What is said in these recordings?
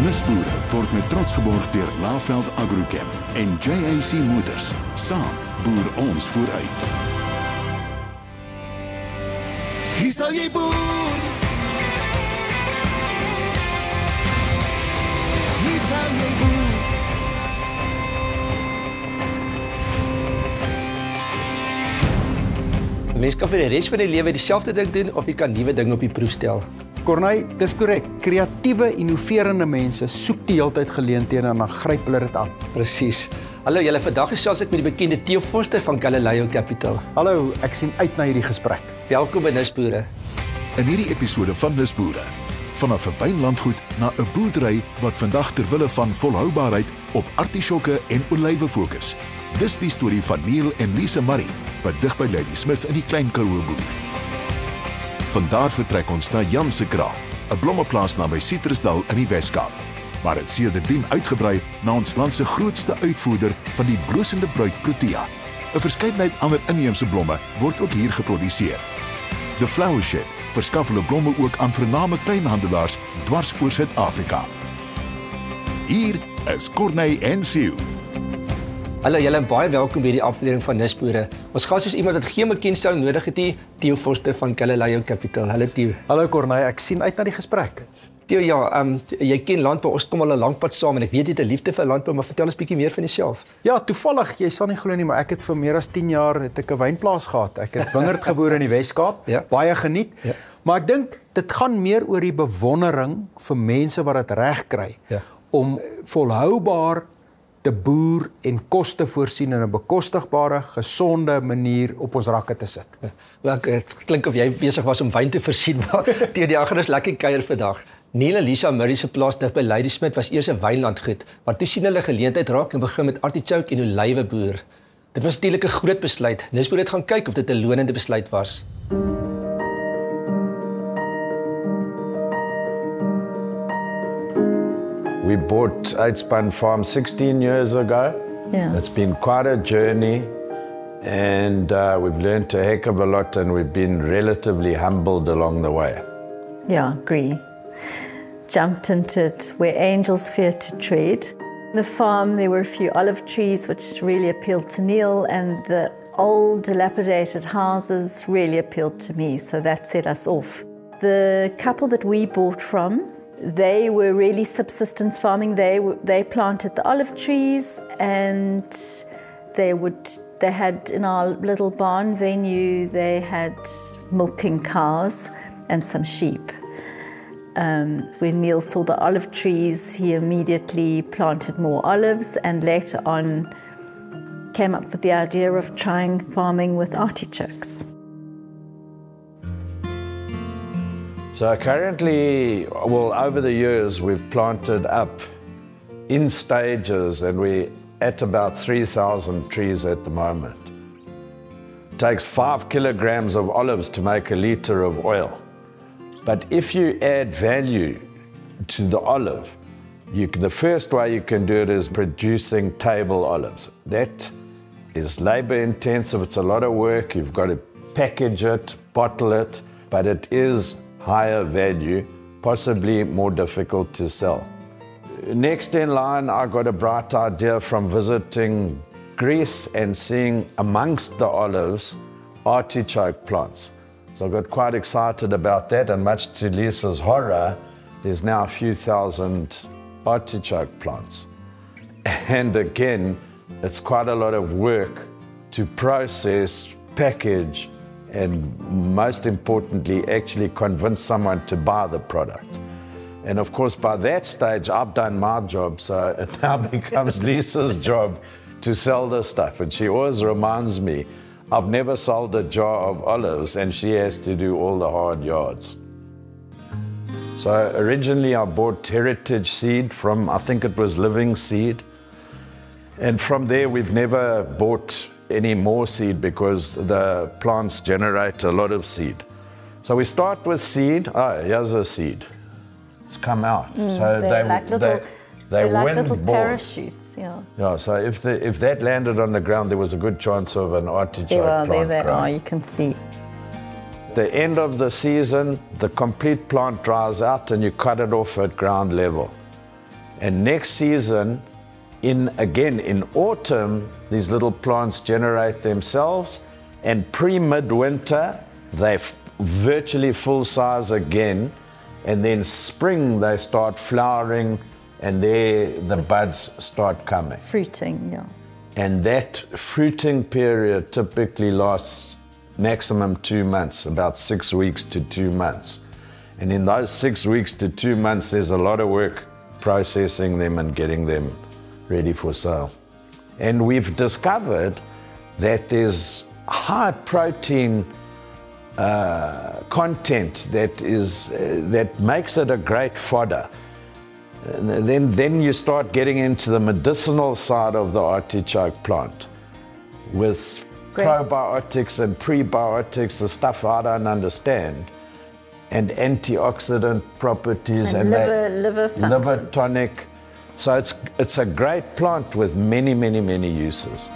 Nuusboere word met trots geborg deur Laveld Agrochem en JAC Motors. Saam boer ons vooruit. Hier sal jy boer. Hier sal jy boer. Mens kan vir die res van die lewe dieselfde ding doen of jy kan nuwe dinge op die proef stel. Corneille, dis korrek. Kreatiewe, innoverende mense soek die heeltyd geleenthede en dan gryp hulle dit aan. Presies. Hallo julle, vandag gesels ek met die bekende Theo Forster van Galileo Capital. Hallo, ek sien uit na hierdie gesprek. Welkom by Nuusboere. In hierdie episode van Nuusboere, vanaf 'n wynlandgoed na 'n boerdery wat vandag ter wille van volhoubaarheid op artisjokke en olywe fokus. Dis die storie van Neil en Lisa Murray, wat dig by Lady Smith in die Klein Karoo boer. Vandaar vertrek ons na Jan se Kraal, 'n blommeplaas naby Citrusdal in die Wes-Kaap. Maar dit sedertdien uitgebrei na ons land se grootste uitvoerder van die blosende bruid Protea. 'n Verskeidenheid ander inheemse blomme word ook hier geproduseer. The Flower Shed verskaf hulle blomme ook aan vername kleinhandelaars dwars oor Suid-Afrika. Hier is Corneille en Theo. Hallo julle en baie welkom by die aflewering van Nuusboere. Ons gas is iemand wat geen bekendstelling nodig het nie, Theo Forster van Galileo Capital. Hallo Theo. Hallo Corneille, ek sien uit na die gesprek. Theo, ja, jy ken landbou, ons kom al 'n lang pad saam en ek weet jy het 'n liefde vir landbou, maar vertel ons bietjie meer van jouself. Ja, toevallig, jy sal nie glo nie, maar ek het vir meer as 10 jaar 'n wynplaas gehad. Ek het wingerd geboer in die Wes-Kaap, Ja. baie geniet. Ja. Maar ek dink dit gaan meer oor die bewondering vir mense wat dit reg kry Ja. om volhoubaar te boer en kos te voorsien in 'n bekostigbare, gesonde manier op ons rakke te sit. Wel, het klink of jy besig was om wyn te voorsien, maar Theo, die agter is lekker kuier vandag. Neil en Lisa Murray se plaas dig by Lady Smith was eers 'n wynlandgoed, maar toe sien hulle geleentheid raak en begin met artichoke en olywe boer. Dit was natuurlik 'n groot besluit. Nuusboere het gaan kyk of dit 'n lonende besluit was. We bought Uitspun Farm 16 years ago. Yeah. It's been quite a journey, and we've learned a heck of a lot, and we've been relatively humbled along the way. Yeah, agree. Jumped into it where angels fear to tread. The farm, there were a few olive trees which really appealed to Neil, and the old dilapidated houses really appealed to me, so that set us off. The couple that we bought from, they were really subsistence farming. They planted the olive trees, and they had in our little barn venue, they had milking cows and some sheep. When Neil saw the olive trees, he immediately planted more olives, and later on came up with the idea of trying farming with artichokes. So currently, well, over the years, we've planted up in stages, and we're at about 3,000 trees at the moment. It takes 5 kilograms of olives to make a liter of oil. But if you add value to the olive, the first way you can do it is producing table olives. That is labor intensive, it's a lot of work, you've got to package it, bottle it, but it is higher value, possibly more difficult to sell. Next in line, I got a bright idea from visiting Greece and seeing amongst the olives artichoke plants. So I got quite excited about that, and much to Lisa's horror, there's now a few thousand artichoke plants. And again, it's quite a lot of work to process, package, and most importantly, actually convince someone to buy the product. And of course, by that stage, I've done my job, so it now becomes Lisa's job to sell the stuff. And she always reminds me, I've never sold a jar of olives, and she has to do all the hard yards. So originally I bought heritage seed from, I think it was Living Seed. And from there, we've never bought any more seed because the plants generate a lot of seed. So we start with seed. Oh, here's a seed. It's come out. So They're like little wind-borne. parachutes, yeah. Yeah, so if that landed on the ground, there was a good chance of an artichoke plant There they are, growing. you can see. The end of the season, the complete plant dries out and you cut it off at ground level. And next season, again in autumn, these little plants generate themselves, and pre-midwinter, they're virtually full size again, and then spring they start flowering, and there the buds start coming. Fruiting, yeah. And that fruiting period typically lasts maximum 2 months, about 6 weeks to 2 months. And in those 6 weeks to 2 months, there's a lot of work processing them and getting them ready for sale. And we've discovered that there's high protein content that makes it a great fodder. And then you start getting into the medicinal side of the artichoke plant with probiotics and prebiotics, the stuff I don't understand, and antioxidant properties and liver function. Liver tonic. So it's a great plant with many, many, many uses.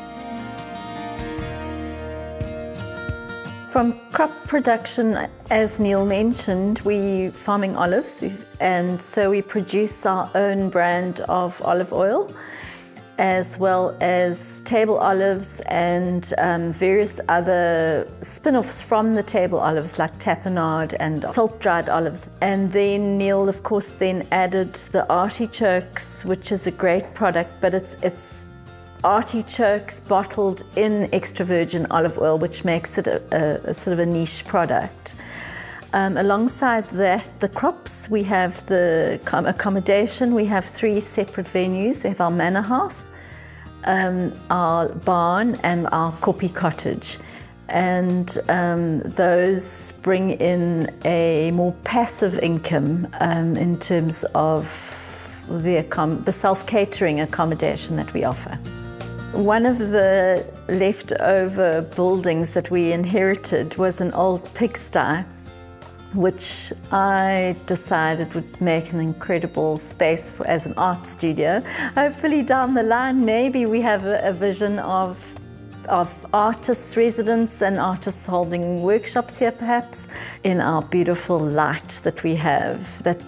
From crop production, as Neil mentioned, we're farming olives, and so we produce our own brand of olive oil, as well as table olives and various other spin-offs from the table olives like tapenade and salt-dried olives. And then Neil, of course, then added the artichokes, which is a great product, but it's artichokes bottled in extra virgin olive oil, which makes it a sort of a niche product. Alongside that, the crops, we have the accommodation. We have 3 separate venues. We have our manor house, our barn, and our Koppie cottage. And those bring in a more passive income in terms of the self-catering accommodation that we offer. One of the leftover buildings that we inherited was an old pigsty, which I decided would make an incredible space as an art studio. Hopefully down the line, maybe we have a vision of artists' residence and artists holding workshops here perhaps, in our beautiful light that we have, that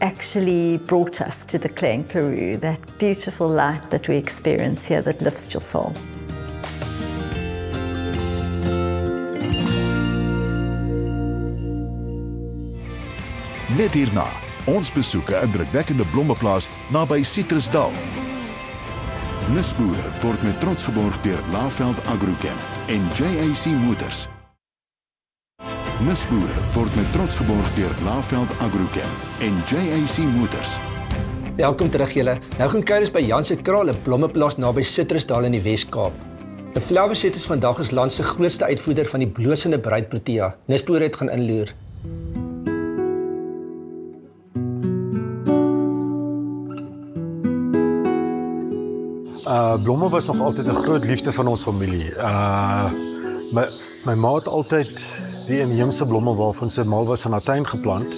actually brought us to the Clay and Karoo, that beautiful light that we experience here that lifts your soul. Net hierna, ons besoek 'n indrukwekkende blommeplaas naby Citrusdal. Nisboere word met trots geborg deur Laveld Agrochem en JAC Motors. Nisboere word met trots geborg deur Laveld Agrochem en JAC Motors. Welkom terug julle. Nou gaan kuier by Jan se Kraal, 'n blommeplaas naby Citrusdal in die Wes-Kaap. Die Flowers is vandag ons land se grootste uitvoerder van die blosende bruidprotea. Nisboere het gaan inloer. Blomme was nog altyd 'n groot liefde van ons familie. My ma het altyd die inheemse blomme waarvan sy mal was in haar tuin geplant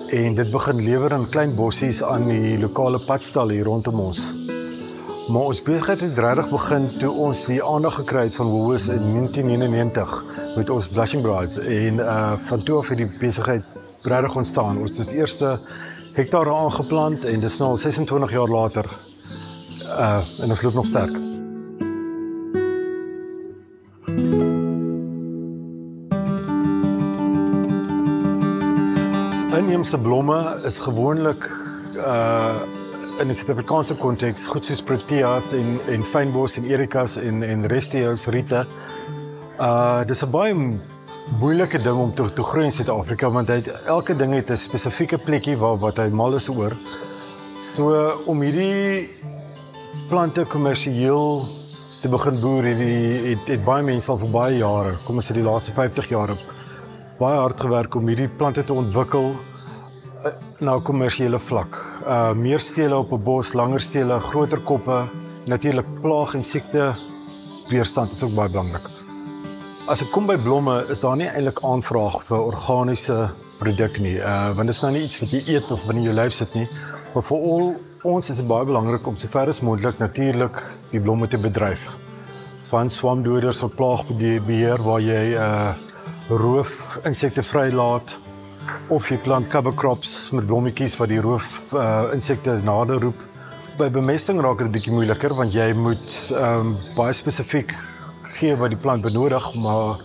en dit begin lewer in klein bossies aan die lokale padstal hier rondom ons. Maar ons besigheid het regtig begin toe ons die aandag gekry het van Woolworths in 1999 met ons Blushing Brides en van toe af het die besigheid regtig ontstaan. Ons het die eerste hektare aangeplant en dis nou al 26 jaar later. En ons loop nog sterk. Inheemse blomme is gewoonlik in 'n Suid-Afrikaanse konteks goed soos proteas en fynbos en erikas en resteos, riete. Dis 'n baie moeilike ding om te groei in Suid-Afrika want elke ding het 'n spesifieke plekkie wat hy mal is oor. So om hierdie plante kommersieel te begin boer het baie mense al vir baie jare, kom ons sê die laaste 50 jaar baie hard gewerk om hierdie plante te ontwikkel na 'n kommersiële vlak. Meer stele op 'n bos, langer stele, groter koppe, natuurlik plaag en siekte weerstand is ook baie belangrik. As dit kom by blomme is daar nie eintlik aanvraag vir organiese produk nie, want dit is nou nie iets wat jy eet of binne jou lyf sit nie, maar vir ons is dit baie belangrik om sover as moontlik natuurlik die blomme te bedryf. Van swamdoders tot plaagbeheer waar jy roof insekte vrylaat of jy plant cover crops met blommetjies wat die roof insekte nader roep. By bemesting raak dit 'n bietjie moeiliker want jy moet baie spesifiek gee wat die plant benodig, maar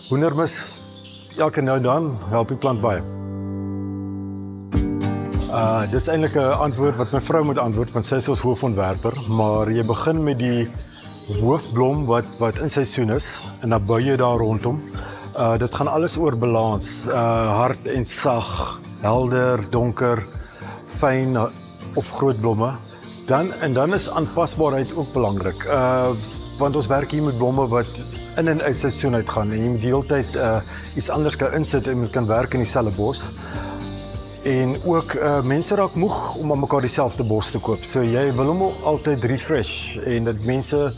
hoendermis elke nou dan help die plant baie. Dis eintlik 'n antwoord wat my vrou moet antwoord want sy is ons hoofontwerper, maar jy begin met die hoofblom wat in seisoen is en dan bou jy daar rondom. Dit gaan alles oor balans, hard en sag, helder, donker, fyn of groot blomme. Dan is aanpasbaarheid ook belangrik. Want ons werk hier met blomme wat in en uit seisoen uitgaan en jy moet die hele tyd iets anders kan insit en jy kan werk in dieselfde bos. En ook mense raak moeg om aan mekaar dieselfde bos te koop. So jy wil hom altyd refresh en dat mense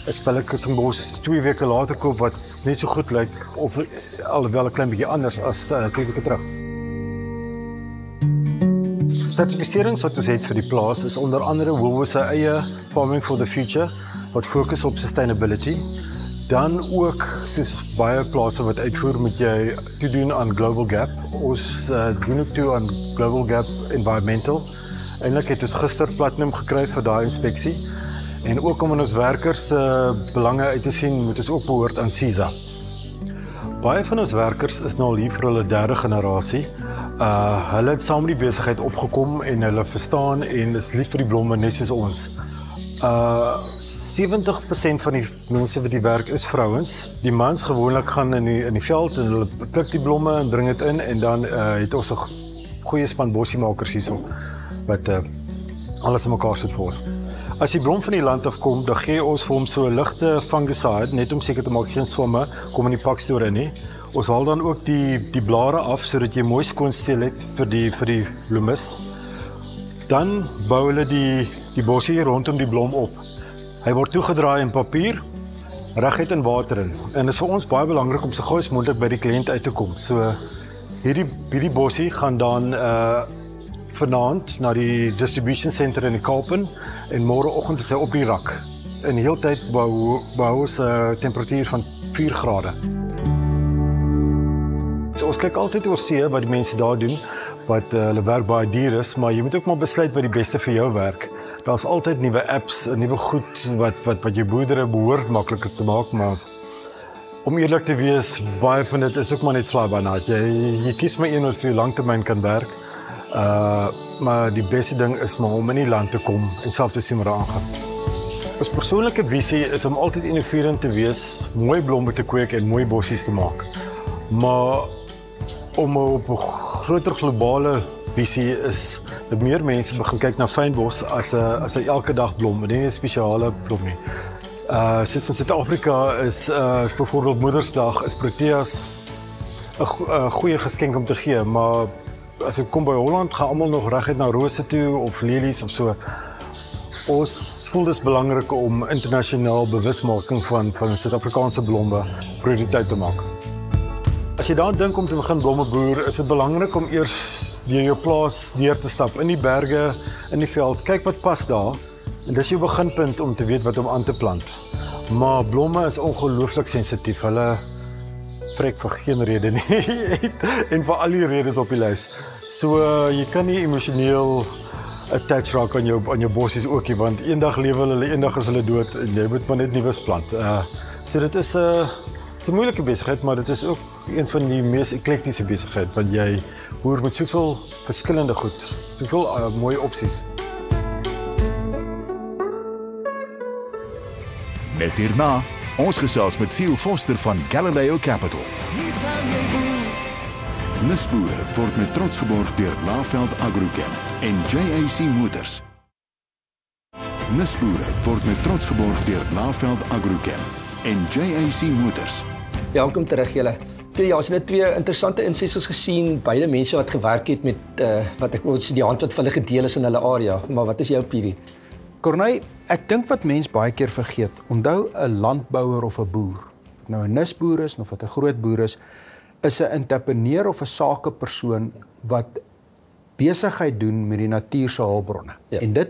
'n spelletjiesbos 2 weke later koop wat net so goed lyk of alhoewel 'n klein bietjie anders as 2 weke terug. Sertifiserings wat ons het vir die plaas is onder andere Woolworths se eie Farming for the Future wat fokus op sustainability. Dan ook soos baie plase wat uitvoer moet jy toedoen aan Global Gap. Ons doen ook toe aan Global Gap Environmental. Eintlik het ons gister platinum gekry vir daai inspeksie. En ook om in ons werkers belange uit te sien, moet ons ook behoort aan CISA. Baie van ons werkers is nou al hier vir hulle 3de generasie. Hulle het saam met die besigheid opgekom en hulle verstaan en is lief vir die blomme net soos ons. 70% van die mense wat die werk is vrouens. Die mans gewoonlik gaan in die veld en hulle pluk die blomme en bring dit in en dan het ons 'n goeie span bossiemakers hierso wat alles in mekaar sit vir ons. As die blom van die land afkom, dan gee ons vir hom so 'n ligte fungicide net om seker te maak geen swamme kom in die pakstoor in nie. Ons haal dan ook die blare af sodat jy mooi skoon steel het vir die bloemes. Dan bou hulle die bossie rondom die blom op. Hy word toegedraai in papier, reguit in water in. En dit is vir ons baie belangrik om so gou as moontlik by die kliënt uit te kom. So hierdie bossie gaan dan vanaand na die distribution center in die Kaapen en môreoggend is hy op die rak. In die hele tyd bou ons 'n temperatuur van 4 grade. So ons kyk altyd oor see wat die mense daar doen, wat hulle werk baie duur is, maar jy moet ook maar besluit wat die beste vir jou werk. Daar's altyd nuwe apps, nuwe goed wat jou boerdery behoort makliker te maak, maar om eerlik te wees, baie van dit is ook maar net fly by night. Jy kies maar een wat vir jou langtermyn kan werk. Maar die beste ding is maar om in die land te kom en self te sien wat daar aangaan. Ons persoonlike visie is om altyd innoverend te wees, mooi blomme te kweek en mooi bossies te maak. Maar om op 'n groter globale visie is dat meer mense begin kyk na fynbos as 'n elke dag blom, nie 'n spesiale blom nie. Soos in Suid-Afrika is byvoorbeeld Moedersdag is proteas 'n goeie geskenk om te gee, maar as ek kom by Holland, gaan almal nog reguit na rose toe of lelies of so. Ons voel dis belangrik om internasionaal bewusmaking van Suid-Afrikaanse blomme prioriteit te maak. As jy daar dink om te begin blomme boer, is dit belangrik om eers deur jou plaas deur te stap in die berge, in die veld, kyk wat pas daar en dis jou beginpunt om te weet wat om aan te plant. Maar blomme is ongelooflik sensitief. Hulle vrek vir geen rede nie en vir al die redes op die lys. So jy kan nie emosioneel attach raak aan jou bossies ook nie, want eendag lewe hulle, eendag is hulle dood en jy moet maar net nuus plant. So dit is 'n moeilike besigheid, maar dit is ook een van die mees eklektiese besigheid, want jy boer met soveel verskillende goed, soveel mooi opsies. Net hierna, ons gesels met Siel Foster van Galileo Capital. Nisboere word met trots geborg deur Laveld Agrochem en JAC Motors. Nisboere word met trots geborg deur Laveld Agrochem en JAC Motors. Welkom terug julle. Ons het 2 interessante insetsels gesien, beide mense wat gewerk het met wat ek moet sê die hand wat van hulle gedeel is in hulle area. Maar wat is jou opinie? Corneille, ek dink wat mense baie keer vergeet, onthou 'n landbouer of 'n boer, of nou 'n nisboer is of wat 'n groot boer is 'n entrepreneur of 'n sakepersoon wat besigheid doen met die natuur se hulpbronne. Ja. En dit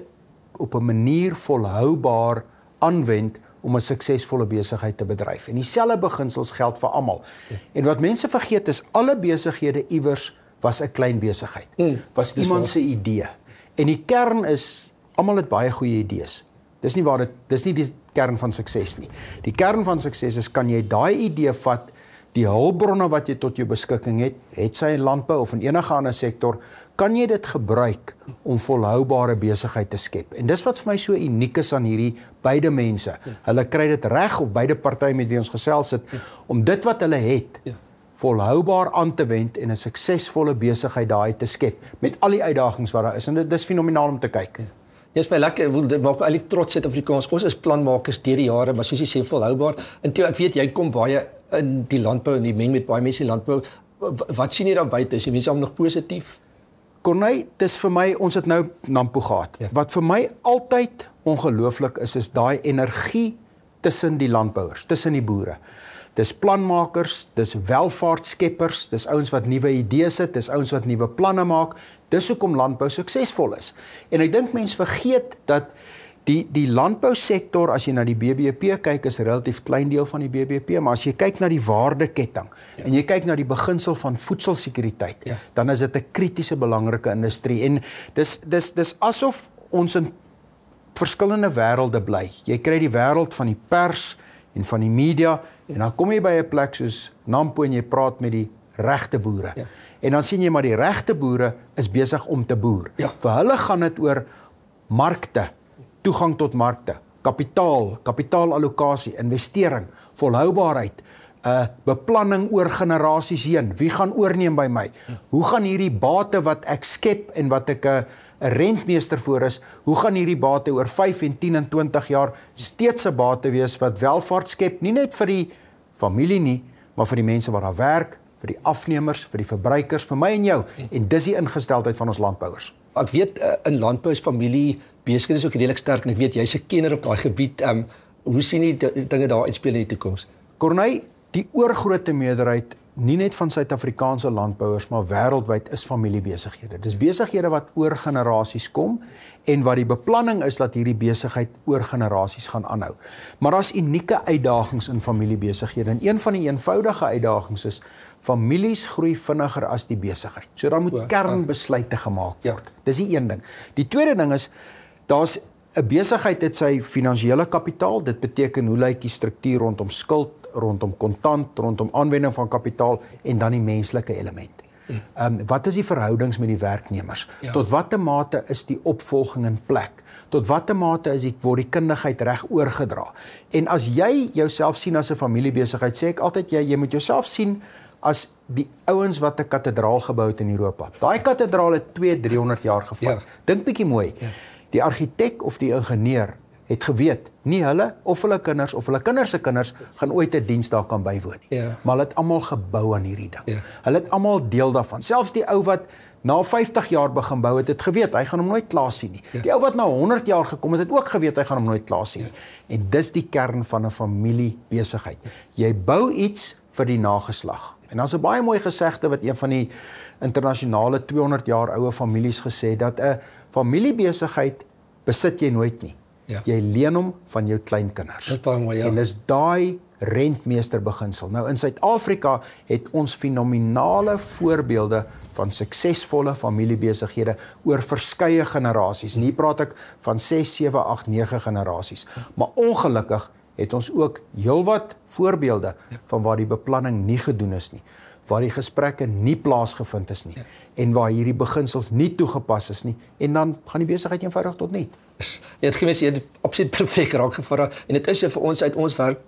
op 'n manier volhoubaar aanwend om 'n suksesvolle besigheid te bedryf. En dieselfde beginsels geld vir almal. Ja. En wat mense vergeet is alle besighede iewers was 'n klein besigheid. Was iemand se idee. En die kern is, almal het baie goeie idees. Dis nie die kern van sukses nie. Die kern van sukses is, kan jy daai idee vat, die hulpbronne wat jy tot jou beskikking het sy in landbou of in enige ander sektor, kan jy dit gebruik om volhoubare besigheid te skep. En dis wat vir my so uniek is aan hierdie beide mense. Hulle kry dit reg, of beide partye met wie ons gesels het, om dit wat hulle het, volhoubaar aan te wend en 'n suksesvolle besigheid daai te skep, met al die uitdagings wat daar is. En dit is fenomenaal om te kyk. Dis baie lekker, dit maak my eintlik trots Suid-Afrikaans. Ons is planmakers deur die jare, maar soos jy sê, volhoubaar. En toe ek weet jy kom baie in die landbou en die meng met baie mense in landbou. Wat sien jy daar buite? Is die mense nog positief? Corneille, dis vir my, ons het nou Nampo gehad. Wat vir my altyd ongelooflik is daai energie tussen die landbouers, tussen die boere. Dis planmakers, dis welvaartskeppers, dis ouens wat nuwe idees het, dis ouens wat nuwe planne maak. Dis hoekom landbou suksesvol is. En ek dink mense vergeet dat die landbousektor, as jy na die BBP kyk, is 'n relatief klein deel van die BBP, maar as jy kyk na die waardeketting en jy kyk na die beginsel van voedselsekuriteit, dan is dit 'n kritiese belangrike industrie. En dis asof ons in verskillende wêrelde bly. Jy kry die wêreld van die pers en van die media, en dan kom jy by 'n plek soos Nampo en jy praat met die regte boere. En dan sien jy maar die regte boere is besig om te boer. Vir hulle gaan dit oor markte, toegang tot markte, kapitaalallokasie, investering, volhoubaarheid, beplanning oor generasies heen. Wie gaan oorneem by my? Hoe gaan hierdie bate wat ek skep en wat ek 'n rentmeester voor is, hoe gaan hierdie bate oor 5 en 10 en 20 jaar steeds 'n bate wees wat welvaart skep, nie net vir die familie nie, maar vir die mense wat daar werk, vir die afnemers, vir die verbruikers, vir my en jou. En dis die ingesteldheid van ons landbouers. Ek weet in landbou is familie besigheid is ook redelik sterk, en ek weet jy's 'n kenner op daai gebied. Hoe sien jy dinge daar uitspeel in die toekoms? Corneille, die oorgrootste meerderheid, nie net van Suid-Afrikaanse landbouers, maar wêreldwyd is familiebesighede. Dis besighede wat oor generasies kom, en wat die beplanning is dat hierdie besigheid oor generasies gaan aanhou. Maar daar's unieke uitdagings in familiebesighede, en een van die eenvoudige uitdagings is, families groei vinniger as die besigheid. So daar moet kernbesluite gemaak word. Dis die een ding. Die tweede ding is, daar's 'n besigheid het sy finansiële kapitaal, dit beteken hoe lyk die struktuur rondom skuld, rondom kontant, rondom aanwending van kapitaal, en dan die menslike element. Wat is die verhoudings met die werknemers? Tot watter mate is die opvolging in plek? Tot watter mate word die kundigheid reg oorgedra? En as jy jouself sien as 'n familiebesigheid, sê ek altyd, jy moet jouself sien as die ouens wat 'n kathedraal gebou het in Europa. Daai kathedraal het 200-300 jaar gevat. Dink bietjie mooi. Die argitek of die ingenieur het geweet, nie hulle of hulle kinders of hulle kinders se kinders gaan ooit 'n diens daar kan bywoon nie. Maar hulle het almal gebou aan hierdie ding. Hulle het almal deel daarvan. Selfs die ou wat na 50 jaar begin bou het geweet, hy gaan hom nooit klaar sien nie. Die ou wat na 100 jaar gekom het ook geweet, hy gaan hom nooit klaar sien nie. En dis die kern van 'n familiebesigheid. Jy bou iets vir die nageslag. En daar's 'n baie mooi gesegde wat een van die internasionale 200 jaar oue families gesê, dat 'n familiebesigheid besit jy nooit nie. Jy leen hom van jou kleinkinders. En dis daai rentmeesterbeginsel. Nou in Suid-Afrika het ons fenominale voorbeelde van suksesvolle familiebesighede oor verskeie generasies. En hier praat ek van 6, 7, 8, 9 generasies. Maar ongelukkig het ons ook heelwat voorbeelde van waar die beplanning nie gedoen is nie, waar die gesprekke nie plaasgevind is nie, en waar hierdie beginsels nie toegepas is nie, en dan gaan die besigheid eenvoudig tot niet. Ja, het gemis, jy het absoluut perfek raak gevra, en dit is vir ons uit ons werk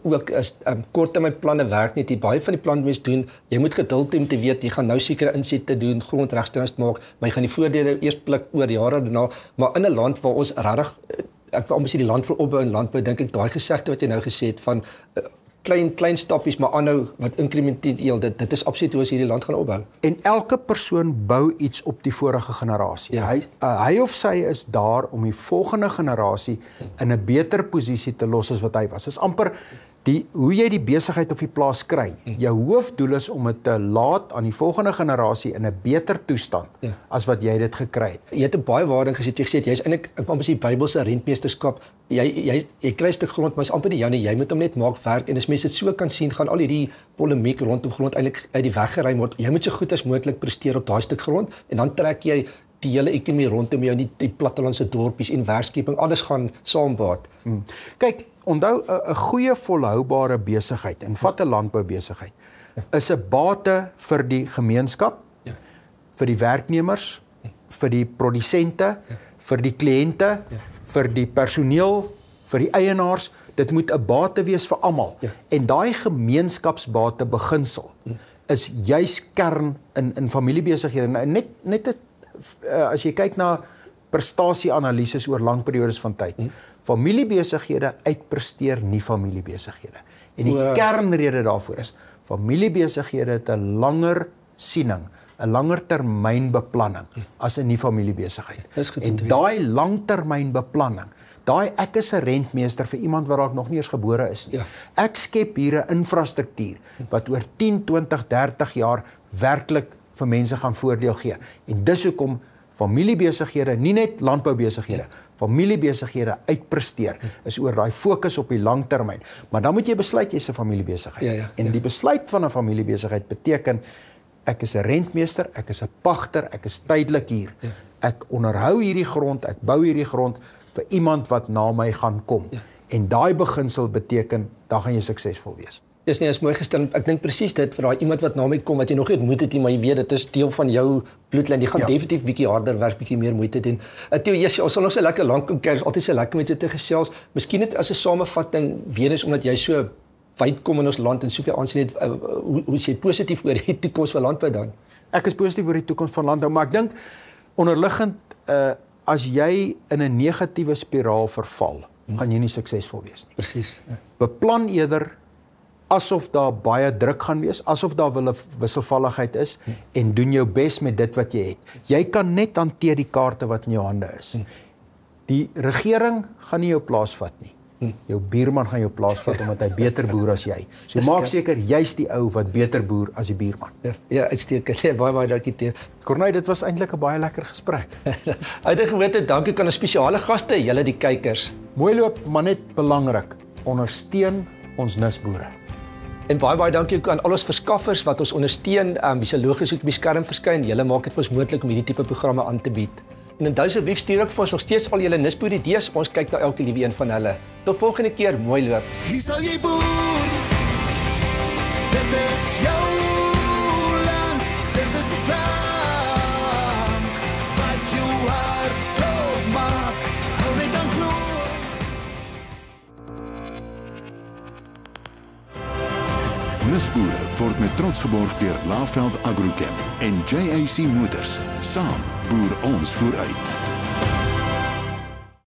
ook is korttermynplanne werk nie. Die baie van die planne mens doen, jy moet geduld hê om te weet jy gaan nou sekere insette doen, grondregstellings maak, maar jy gaan die voordele eers pluk oor jare daarna, maar in 'n land waar ons regtig ek wil amper sê die land wil opbou en landbou, dink ek daai gesegde wat jy nou gesê het van klein stappies maar aanhou wat inkrementeel, dit is absoluut hoe ons hierdie land gaan opbou. En elke persoon bou iets op die vorige generasie. Hy of sy is daar om die volgende generasie in 'n beter posisie te los as wat hy was. Dit is amper Hoe jy die besigheid of die plaas kry, jou hoofdoel is om dit te laat aan die volgende generasie in 'n beter toestand as wat jy dit gekry het. Jy het 'n baie waarding gesê, jy gesê, jy's eintlik amper die Bybelse rentmeesterskap. Jy kry 'n stuk grond, maar is amper die Jannie, jy moet hom net maak werk, en as mense dit so kan sien, gaan al hierdie polemiek rondom grond eintlik uit die weg geruim word. Jy moet so goed as moontlik presteer op daai stuk grond, en dan trek jy die hele ekonomie rondom jou, die plattelandse dorpies en werkskeping, alles gaan saambaat. Kyk, onthou 'n goeie volhoubare besigheid, en vat 'n landboubesigheid, is 'n bate vir die gemeenskap, vir die werknemers, vir die produsente, vir die kliënte, vir die personeel, vir die eienaars. Dit moet 'n bate wees vir almal. En daai gemeenskapsbate beginsel is juis kern in familiebesighede. Net as jy kyk na prestasieanalises oor lang periodes van tyd. Familiebesighede uitpresteer nie familiebesighede. En die kernrede daarvoor is, familiebesighede het 'n langer siening, 'n langer termynbeplanning as 'n nie familiebesigheid. En daai langtermynbeplanning, ek is 'n rentmeester vir iemand wat dalk nog nie eens gebore is nie. Ek skep hier 'n infrastruktuur wat oor 10, 20, 30 jaar werklik vir mense gaan voordeel gee. En dis hoekom familiebesighede, nie net landboubesighede, familiebesighede uitpresteer, is oor daai fokus op die langtermyn. Maar dan moet jy besluit jy's 'n familiebesigheid. En die besluit van 'n familiebesigheid beteken, ek is 'n rentmeester, ek is 'n pagter, ek is tydelik hier. Ek onderhou hierdie grond, ek bou hierdie grond vir iemand wat na my gaan kom. En daai beginsel beteken, dan gaan jy suksesvol wees. Dis nie, is mooi gestel. Ek dink presies dit vir daai iemand wat na my kom wat jy nog nie ontmoet het nie, maar jy weet dit is deel van jou bloedlyn. Jy gaan definitief bietjie harder werk, bietjie meer moeite doen. Theo, ons sal nog so lekker lank kom kyk, altyd so lekker met jou te gesels. Miskien net as 'n samevatting, weer eens omdat jy so wyd kom in ons land en soveel aansien het, hoe sê jy positief oor die toekoms van landbou dan? Ek is positief oor die toekoms van landbou, maar ek dink onderliggend, as jy in 'n negatiewe spiraal verval, gaan jy nie suksesvol wees nie. Presies. Beplan eerder asof daar baie druk gaan wees, asof daar wisselvalligheid is, en doen jou bes met dit wat jy het. Jy kan net hanteer die kaarte wat in jou hande is. Die regering gaan nie jou plaas vat nie. Jou buurman gaan jou plaas vat omdat hy beter boer as jy. So maak seker jy's die ou wat beter boer as die buurman. Ja, uitstekend. Baie dankie Theo. Corneille, dit was eintlik 'n baie lekker gesprek. Uitgewete dankie aan 'n spesiale gaste, julle die kykers. Mooi loop, maar net belangrik, ondersteun ons nisboere. En baie dankie ook aan al ons verskaffers wat ons ondersteun, wie se logos op die skerm verskyn. Julle maak dit vir ons moontlik om hierdie tipe programme aan te bied. En dan asseblief stuur ook vir ons nog steeds al julle nisboer idees. Ons kyk na elke liewe een van hulle. Tot volgende keer, mooi loop. Hier sal jy boer. Dit is jou land. Dit is 'n plank wat jou hart dood maak. Hou net aan glo. Nisboere word met trots geborg deur Laveld Agrochem en JAC Motors. Saam boer ons vooruit.